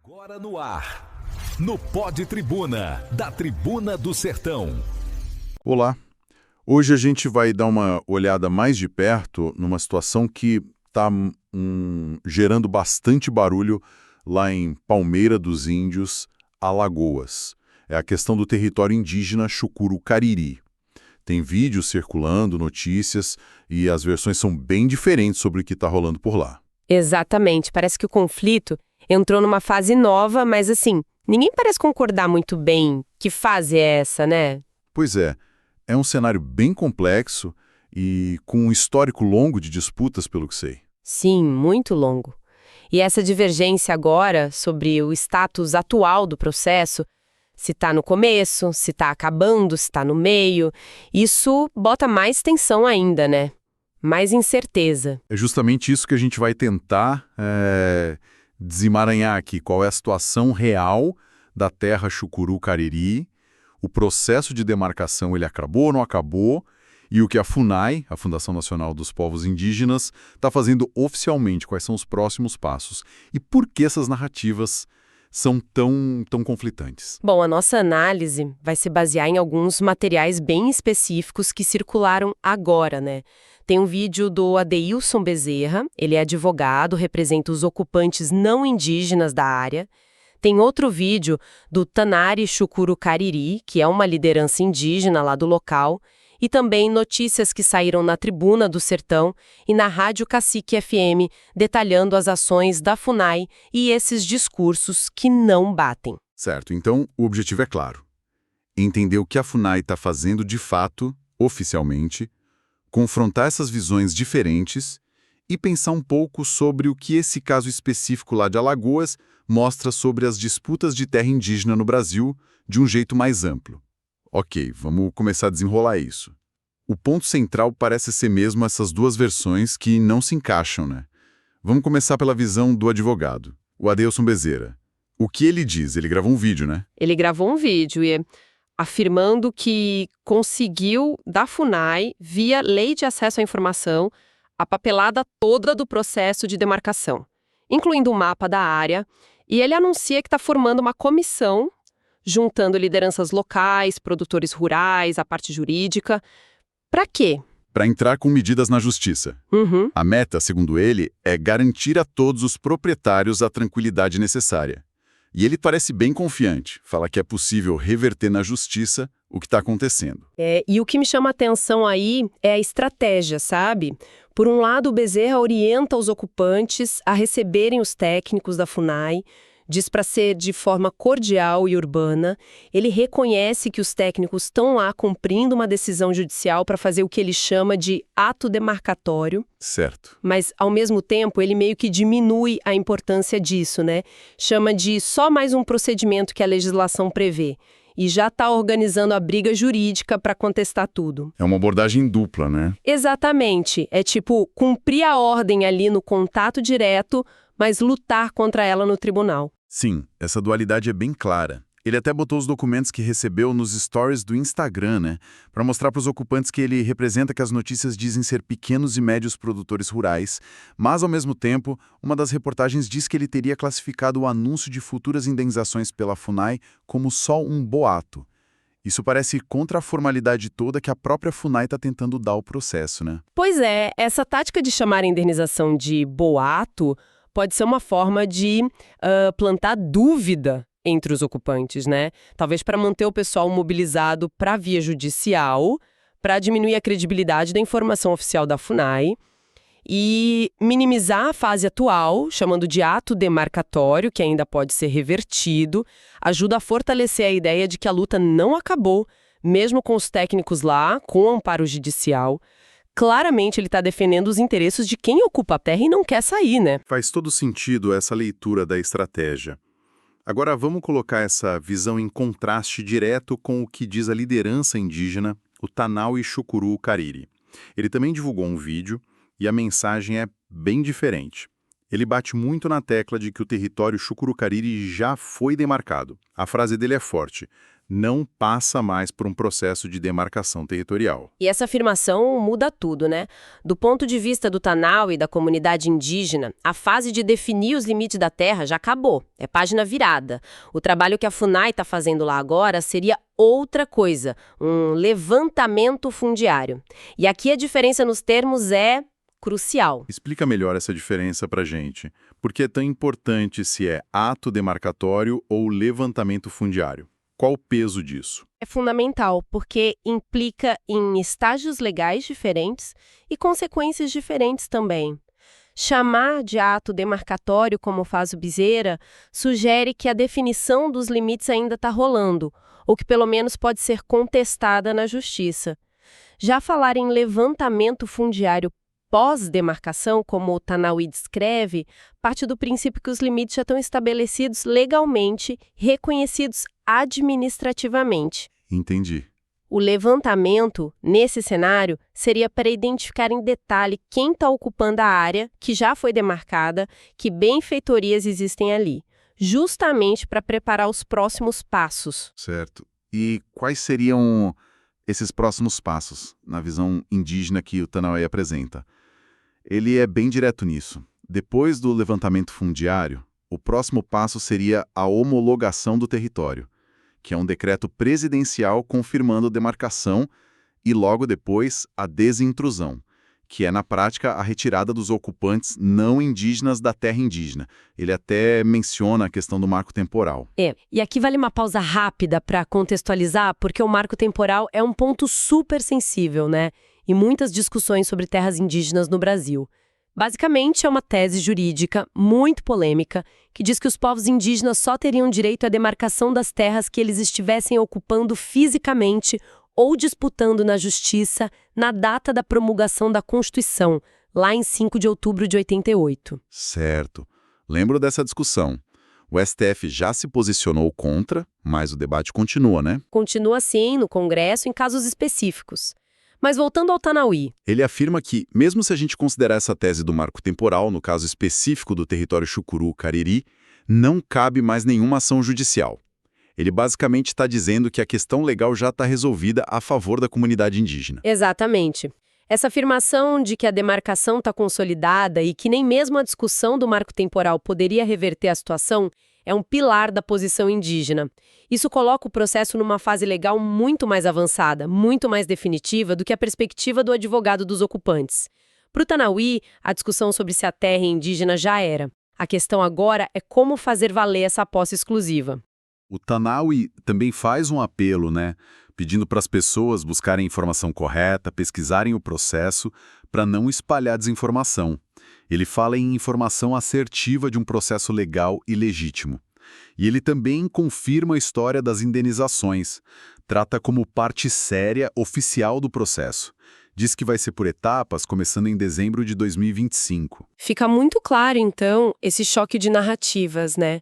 Agora no ar, no Pod Tribuna, da Tribuna do Sertão. Olá, hoje a gente vai dar uma olhada mais de perto numa situação que está gerando bastante barulho lá em Palmeira dos Índios, Alagoas. É a questão do território indígena Chucuru Cariri. Tem vídeos circulando, notícias, e as versões são bem diferentes sobre o que está rolando por lá. Exatamente, parece que o conflito entrou numa fase nova, mas assim, ninguém parece concordar muito bem que fase é essa, né? Pois é um cenário bem complexo e com um histórico longo de disputas, pelo que sei. Sim, muito longo. E essa divergência agora sobre o status atual do processo, se está no começo, se está acabando, se está no meio, isso bota mais tensão ainda, né? Mais incerteza. É justamente isso que a gente vai tentar desemaranhar aqui, qual é a situação real da terra Chucuru Cariri, o processo de demarcação, ele acabou ou não acabou, e o que a FUNAI, a Fundação Nacional dos Povos Indígenas, está fazendo oficialmente, quais são os próximos passos, e por que essas narrativas são tão conflitantes. Bom, a nossa análise vai se basear em alguns materiais bem específicos que circularam agora, né? Tem um vídeo do Adeilson Bezerra, ele é advogado, representa os ocupantes não indígenas da área. Tem outro vídeo do Tanari Chucuru Cariri, que é uma liderança indígena lá do local, e também notícias que saíram na Tribuna do Sertão e na Rádio Cacique FM, detalhando as ações da FUNAI e esses discursos que não batem. Certo, então o objetivo é claro. Entender o que a FUNAI está fazendo de fato, oficialmente, confrontar essas visões diferentes e pensar um pouco sobre o que esse caso específico lá de Alagoas mostra sobre as disputas de terra indígena no Brasil de um jeito mais amplo. Ok, vamos começar a desenrolar isso. O ponto central parece ser mesmo essas duas versões que não se encaixam, né? Vamos começar pela visão do advogado, o Adeilson Bezerra. O que ele diz? Ele gravou um vídeo, né? Ele gravou um vídeo afirmando que conseguiu, da FUNAI, via Lei de Acesso à Informação, a papelada toda do processo de demarcação, incluindo o mapa da área, e ele anuncia que está formando uma comissão, juntando lideranças locais, produtores rurais, a parte jurídica. Para quê? Para entrar com medidas na justiça. A meta, segundo ele, é garantir a todos os proprietários a tranquilidade necessária. E ele parece bem confiante, fala que é possível reverter na justiça o que está acontecendo. E o que me chama a atenção aí é a estratégia, sabe? Por um lado, o Bezerra orienta os ocupantes a receberem os técnicos da FUNAI, diz para ser de forma cordial e urbana. Ele reconhece que os técnicos estão lá cumprindo uma decisão judicial para fazer o que ele chama de ato demarcatório. Certo. Mas, ao mesmo tempo, ele meio que diminui a importância disso, né? Chama de só mais um procedimento que a legislação prevê. E já está organizando a briga jurídica para contestar tudo. É uma abordagem dupla, né? Exatamente. É tipo cumprir a ordem ali no contato direto, mas lutar contra ela no tribunal. Sim, essa dualidade é bem clara. Ele até botou os documentos que recebeu nos stories do Instagram, né? Para mostrar para os ocupantes que ele representa que as notícias dizem ser pequenos e médios produtores rurais, mas, ao mesmo tempo, uma das reportagens diz que ele teria classificado o anúncio de futuras indenizações pela FUNAI como só um boato. Isso parece contra a formalidade toda que a própria FUNAI está tentando dar ao processo, né? Pois é, essa tática de chamar a indenização de boato pode ser uma forma de plantar dúvida entre os ocupantes, né? Talvez para manter o pessoal mobilizado para a via judicial, para diminuir a credibilidade da informação oficial da FUNAI e minimizar a fase atual, chamando de ato demarcatório, que ainda pode ser revertido, ajuda a fortalecer a ideia de que a luta não acabou, mesmo com os técnicos lá, com o amparo judicial. Claramente ele está defendendo os interesses de quem ocupa a terra e não quer sair, né? Faz todo sentido essa leitura da estratégia. Agora vamos colocar essa visão em contraste direto com o que diz a liderança indígena, o Tanari Chucuru Cariri. Ele também divulgou um vídeo e a mensagem é bem diferente. Ele bate muito na tecla de que o território Chucuru Cariri já foi demarcado. A frase dele é forte: não passa mais por um processo de demarcação territorial. E essa afirmação muda tudo, né? Do ponto de vista do Tanauá e da comunidade indígena, a fase de definir os limites da terra já acabou. É página virada. O trabalho que a FUNAI está fazendo lá agora seria outra coisa, um levantamento fundiário. E aqui a diferença nos termos é crucial. Explica melhor essa diferença pra gente. Por que é tão importante se é ato demarcatório ou levantamento fundiário? Qual o peso disso? É fundamental, porque implica em estágios legais diferentes e consequências diferentes também. Chamar de ato demarcatório, como faz o Bizeira, sugere que a definição dos limites ainda está rolando, ou que pelo menos pode ser contestada na justiça. Já falar em levantamento fundiário pós-demarcação, como o Tanauá descreve, parte do princípio que os limites já estão estabelecidos legalmente, reconhecidos administrativamente. Entendi. O levantamento, nesse cenário, seria para identificar em detalhe quem está ocupando a área que já foi demarcada, que benfeitorias existem ali, justamente para preparar os próximos passos. Certo. E quais seriam esses próximos passos, na visão indígena que o Tanauá apresenta? Ele é bem direto nisso. Depois do levantamento fundiário, o próximo passo seria a homologação do território, que é um decreto presidencial confirmando a demarcação, e logo depois a desintrusão, que é na prática a retirada dos ocupantes não indígenas da terra indígena. Ele até menciona a questão do marco temporal. E aqui vale uma pausa rápida para contextualizar, porque o marco temporal é um ponto super sensível, né? E muitas discussões sobre terras indígenas no Brasil. Basicamente, é uma tese jurídica muito polêmica que diz que os povos indígenas só teriam direito à demarcação das terras que eles estivessem ocupando fisicamente ou disputando na justiça na data da promulgação da Constituição, lá em 5 de outubro de 88. Certo. Lembro dessa discussão. O STF já se posicionou contra, mas o debate continua, né? Continua assim no Congresso em casos específicos. Mas voltando ao Tanauá. Ele afirma que, mesmo se a gente considerar essa tese do marco temporal, no caso específico do território Chucuru-Cariri, não cabe mais nenhuma ação judicial. Ele basicamente está dizendo que a questão legal já está resolvida a favor da comunidade indígena. Exatamente. Essa afirmação de que a demarcação está consolidada e que nem mesmo a discussão do marco temporal poderia reverter a situação é um pilar da posição indígena. Isso coloca o processo numa fase legal muito mais avançada, muito mais definitiva do que a perspectiva do advogado dos ocupantes. Para o Tanauá, a discussão sobre se a terra é indígena já era. A questão agora é como fazer valer essa posse exclusiva. O Tanauá também faz um apelo, né? Pedindo para as pessoas buscarem a informação correta, pesquisarem o processo, para não espalhar desinformação. Ele fala em informação assertiva de um processo legal e legítimo. E ele também confirma a história das indenizações. Trata como parte séria oficial do processo. Diz que vai ser por etapas, começando em dezembro de 2025. Fica muito claro, então, esse choque de narrativas, né?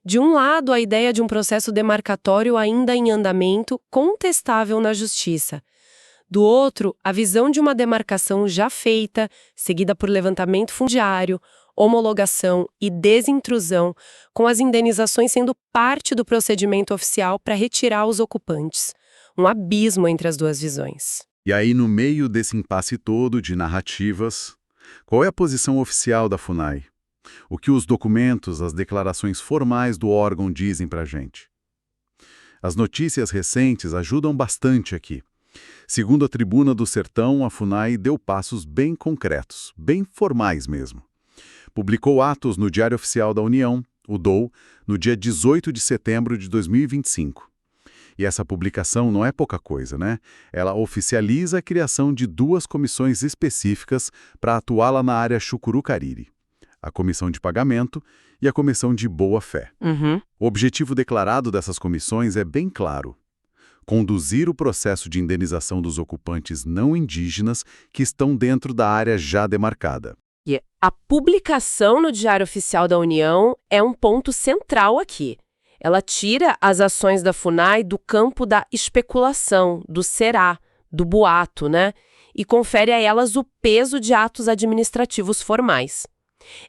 De um lado, a ideia de um processo demarcatório ainda em andamento, contestável na justiça. Do outro, a visão de uma demarcação já feita, seguida por levantamento fundiário, homologação e desintrusão, com as indenizações sendo parte do procedimento oficial para retirar os ocupantes. Um abismo entre as duas visões. E aí, no meio desse impasse todo de narrativas, qual é a posição oficial da FUNAI? O que os documentos, as declarações formais do órgão dizem para a gente? As notícias recentes ajudam bastante aqui. Segundo a Tribuna do Sertão, a FUNAI deu passos bem concretos, bem formais mesmo. Publicou atos no Diário Oficial da União, o DOU, no dia 18 de setembro de 2025. E essa publicação não é pouca coisa, né? Ela oficializa a criação de 2 comissões específicas para atuar lá na área Chucuru-Cariri. A Comissão de Pagamento e a Comissão de Boa-Fé. O objetivo declarado dessas comissões é bem claro: conduzir o processo de indenização dos ocupantes não indígenas que estão dentro da área já demarcada. E a publicação no Diário Oficial da União é um ponto central aqui. Ela tira as ações da FUNAI do campo da especulação, do será, do boato, né? E confere a elas o peso de atos administrativos formais.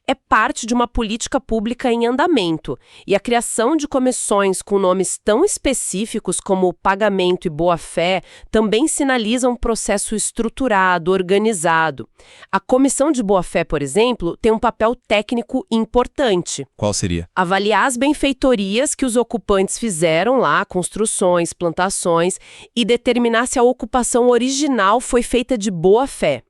É parte de uma política pública em andamento, e a criação de comissões com nomes tão específicos como pagamento e boa-fé também sinaliza um processo estruturado, organizado. A comissão de boa-fé, por exemplo, tem um papel técnico importante. Qual seria? Avaliar as benfeitorias que os ocupantes fizeram lá, construções, plantações, e determinar se a ocupação original foi feita de boa-fé.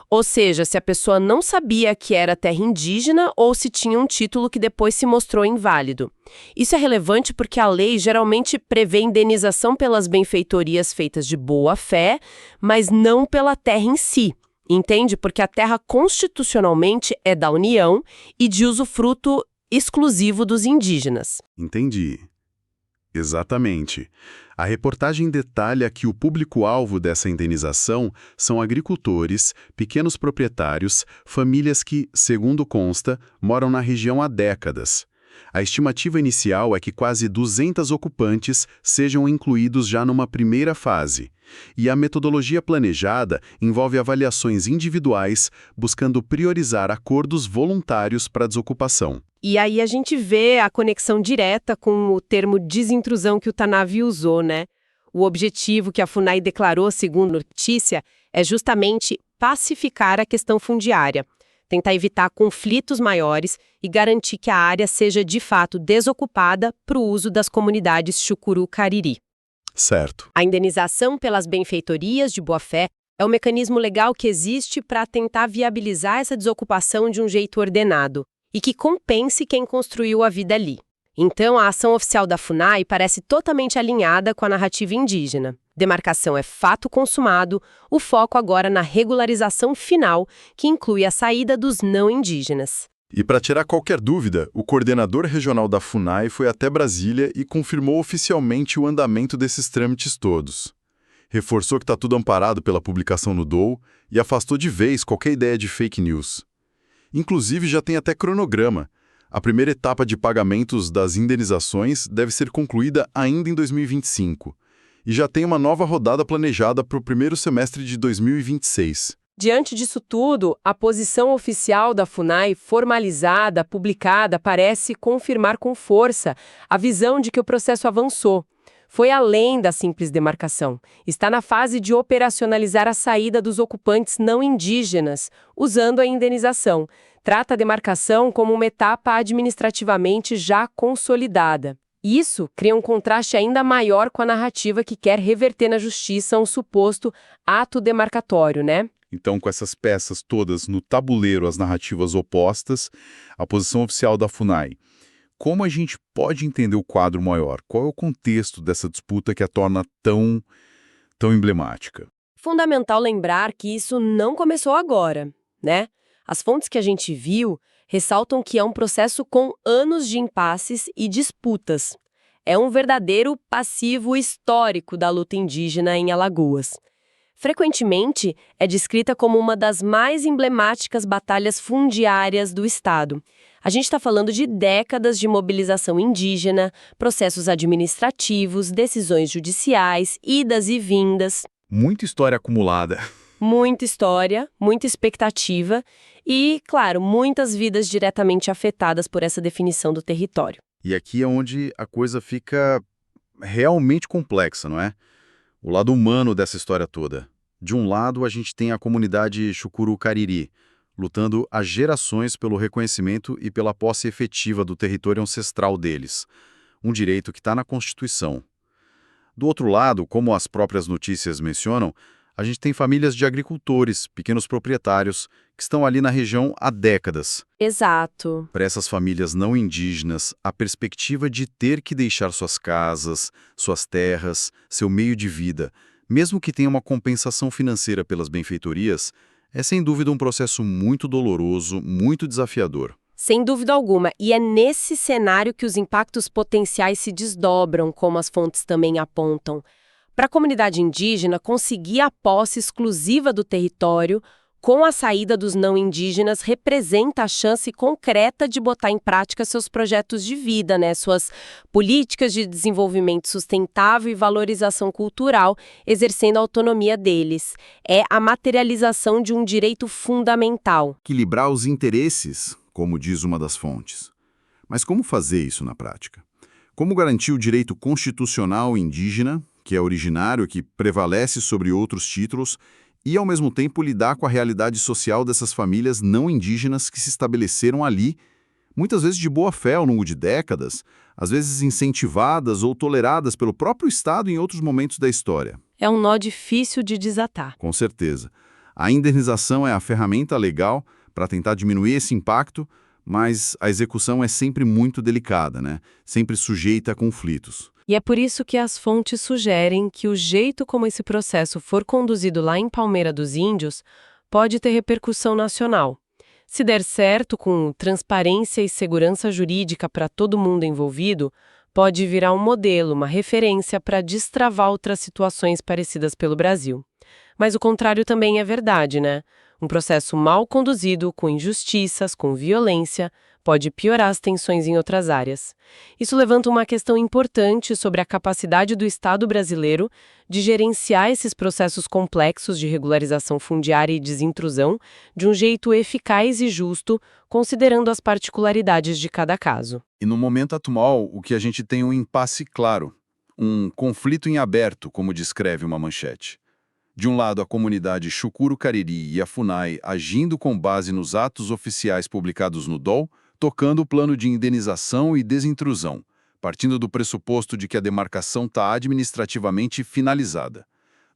Ou seja, se a pessoa não sabia que era terra indígena ou se tinha um título que depois se mostrou inválido. Isso é relevante porque a lei geralmente prevê indenização pelas benfeitorias feitas de boa-fé, mas não pela terra em si. Entende? Porque a terra constitucionalmente é da União e de usufruto exclusivo dos indígenas. Entendi. Exatamente. A reportagem detalha que o público-alvo dessa indenização são agricultores, pequenos proprietários, famílias que, segundo consta, moram na região há décadas. A estimativa inicial é que quase 200 ocupantes sejam incluídos já numa primeira fase. E a metodologia planejada envolve avaliações individuais, buscando priorizar acordos voluntários para a desocupação. E aí a gente vê a conexão direta com o termo desintrusão que o Tanavi usou, né? O objetivo que a FUNAI declarou, segundo notícia, é justamente pacificar a questão fundiária, tentar evitar conflitos maiores e garantir que a área seja de fato desocupada para o uso das comunidades Chucuru-Cariri. Certo. A indenização pelas benfeitorias de boa-fé é um mecanismo legal que existe para tentar viabilizar essa desocupação de um jeito ordenado e que compense quem construiu a vida ali. Então, a ação oficial da FUNAI parece totalmente alinhada com a narrativa indígena. Demarcação é fato consumado, o foco agora na regularização final, que inclui a saída dos não indígenas. E para tirar qualquer dúvida, o coordenador regional da FUNAI foi até Brasília e confirmou oficialmente o andamento desses trâmites todos. Reforçou que está tudo amparado pela publicação no DOU e afastou de vez qualquer ideia de fake news. Inclusive, já tem até cronograma. A primeira etapa de pagamentos das indenizações deve ser concluída ainda em 2025. E já tem uma nova rodada planejada para o primeiro semestre de 2026. Diante disso tudo, a posição oficial da FUNAI, formalizada, publicada, parece confirmar com força a visão de que o processo avançou. Foi além da simples demarcação. Está na fase de operacionalizar a saída dos ocupantes não indígenas, usando a indenização. Trata a demarcação como uma etapa administrativamente já consolidada. Isso cria um contraste ainda maior com a narrativa que quer reverter na justiça um suposto ato demarcatório, né? Então, com essas peças todas no tabuleiro, as narrativas opostas, a posição oficial da FUNAI. Como a gente pode entender o quadro maior? Qual é o contexto dessa disputa que a torna tão emblemática? Fundamental lembrar que isso não começou agora, né? As fontes que a gente viu ressaltam que é um processo com anos de impasses e disputas. É um verdadeiro passivo histórico da luta indígena em Alagoas. Frequentemente, é descrita como uma das mais emblemáticas batalhas fundiárias do Estado. A gente está falando de décadas de mobilização indígena, processos administrativos, decisões judiciais, idas e vindas. Muita história acumulada. Muita história, muita expectativa e, claro, muitas vidas diretamente afetadas por essa definição do território. E aqui é onde a coisa fica realmente complexa, não é? O lado humano dessa história toda. De um lado, a gente tem a comunidade Chucuru-Cariri, lutando há gerações pelo reconhecimento e pela posse efetiva do território ancestral deles, um direito que está na Constituição. Do outro lado, como as próprias notícias mencionam, a gente tem famílias de agricultores, pequenos proprietários, que estão ali na região há décadas. Exato. Para essas famílias não indígenas, a perspectiva de ter que deixar suas casas, suas terras, seu meio de vida, mesmo que tenha uma compensação financeira pelas benfeitorias, é sem dúvida um processo muito doloroso, muito desafiador. Sem dúvida alguma. E é nesse cenário que os impactos potenciais se desdobram, como as fontes também apontam. Para a comunidade indígena, conseguir a posse exclusiva do território com a saída dos não indígenas representa a chance concreta de botar em prática seus projetos de vida, né? Suas políticas de desenvolvimento sustentável e valorização cultural, exercendo a autonomia deles. É a materialização de um direito fundamental. Equilibrar os interesses, como diz uma das fontes. Mas como fazer isso na prática? Como garantir o direito constitucional indígena, que é originário, que prevalece sobre outros títulos, e, ao mesmo tempo, lidar com a realidade social dessas famílias não indígenas que se estabeleceram ali, muitas vezes de boa fé ao longo de décadas, às vezes incentivadas ou toleradas pelo próprio Estado em outros momentos da história? É um nó difícil de desatar. Com certeza. A indenização é a ferramenta legal para tentar diminuir esse impacto, mas a execução é sempre muito delicada, né? Sempre sujeita a conflitos. E é por isso que as fontes sugerem que o jeito como esse processo for conduzido lá em Palmeira dos Índios pode ter repercussão nacional. Se der certo, com transparência e segurança jurídica para todo mundo envolvido, pode virar um modelo, uma referência para destravar outras situações parecidas pelo Brasil. Mas o contrário também é verdade, né? Um processo mal conduzido, com injustiças, com violência, pode piorar as tensões em outras áreas. Isso levanta uma questão importante sobre a capacidade do Estado brasileiro de gerenciar esses processos complexos de regularização fundiária e desintrusão de um jeito eficaz e justo, considerando as particularidades de cada caso. E no momento atual, o que a gente tem é um impasse claro, um conflito em aberto, como descreve uma manchete. De um lado, a comunidade Chucuru Cariri e a FUNAI agindo com base nos atos oficiais publicados no DOL, tocando o plano de indenização e desintrusão, partindo do pressuposto de que a demarcação está administrativamente finalizada.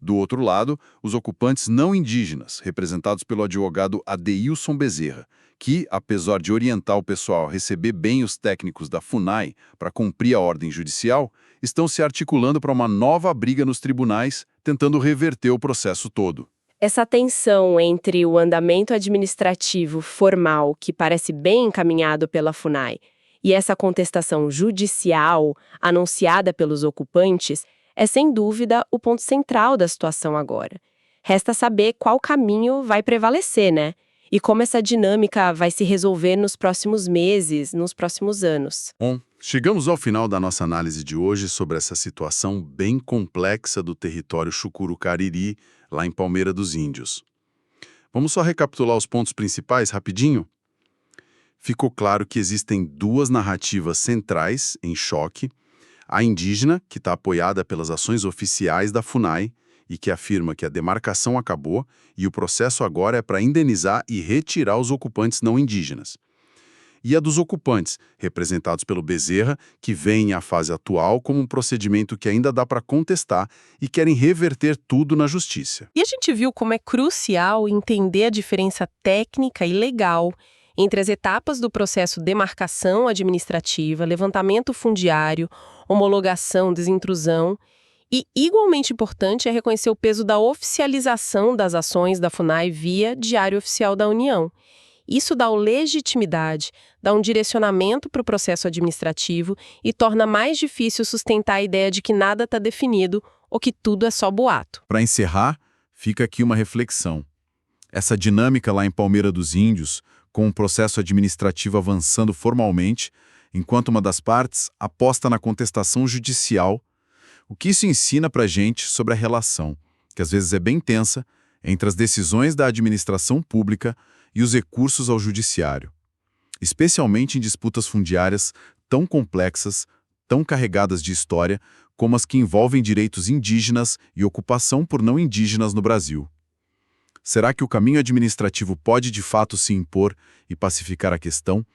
Do outro lado, os ocupantes não indígenas, representados pelo advogado Adeilson Bezerra, que, apesar de orientar o pessoal a receber bem os técnicos da FUNAI para cumprir a ordem judicial, estão se articulando para uma nova briga nos tribunais, tentando reverter o processo todo. Essa tensão entre o andamento administrativo formal, que parece bem encaminhado pela FUNAI, e essa contestação judicial anunciada pelos ocupantes é, sem dúvida, o ponto central da situação agora. Resta saber qual caminho vai prevalecer, né? E como essa dinâmica vai se resolver nos próximos meses, nos próximos anos. Bom, chegamos ao final da nossa análise de hoje sobre essa situação bem complexa do território Chucuru Cariri, lá em Palmeira dos Índios. Vamos só recapitular os pontos principais rapidinho? Ficou claro que existem duas narrativas centrais em choque. A indígena, que está apoiada pelas ações oficiais da FUNAI e que afirma que a demarcação acabou e o processo agora é para indenizar e retirar os ocupantes não indígenas. E a dos ocupantes, representados pelo Bezerra, que veem a fase atual como um procedimento que ainda dá para contestar e querem reverter tudo na justiça. E a gente viu como é crucial entender a diferença técnica e legal entre as etapas do processo demarcação administrativa, levantamento fundiário, homologação, desintrusão. E, igualmente importante, é reconhecer o peso da oficialização das ações da FUNAI via Diário Oficial da União. Isso dá legitimidade, dá um direcionamento para o processo administrativo e torna mais difícil sustentar a ideia de que nada está definido ou que tudo é só boato. Para encerrar, fica aqui uma reflexão. Essa dinâmica lá em Palmeira dos Índios, com o processo administrativo avançando formalmente, enquanto uma das partes aposta na contestação judicial, o que isso ensina para a gente sobre a relação, que às vezes é bem tensa, entre as decisões da administração pública e os recursos ao judiciário, especialmente em disputas fundiárias tão complexas, tão carregadas de história, como as que envolvem direitos indígenas e ocupação por não indígenas no Brasil. Será que o caminho administrativo pode de fato se impor e pacificar a questão,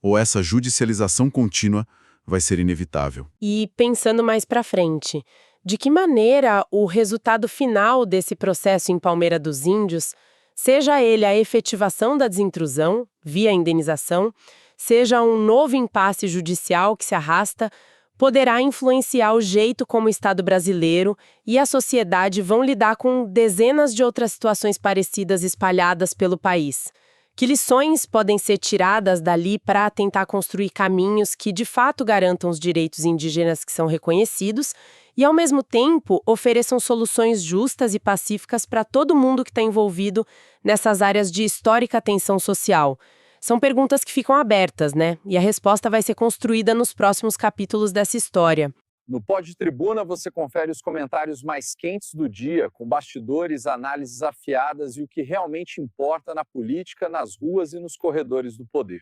ou essa judicialização contínua vai ser inevitável? E pensando mais para frente, de que maneira o resultado final desse processo em Palmeira dos Índios, seja ele a efetivação da desintrusão, via indenização, seja um novo impasse judicial que se arrasta, poderá influenciar o jeito como o Estado brasileiro e a sociedade vão lidar com dezenas de outras situações parecidas espalhadas pelo país. Que lições podem ser tiradas dali para tentar construir caminhos que de fato garantam os direitos indígenas que são reconhecidos e, ao mesmo tempo, ofereçam soluções justas e pacíficas para todo mundo que está envolvido nessas áreas de histórica tensão social? São perguntas que ficam abertas, né? E a resposta vai ser construída nos próximos capítulos dessa história. No Pod Tribuna você confere os comentários mais quentes do dia, com bastidores, análises afiadas e o que realmente importa na política, nas ruas e nos corredores do poder.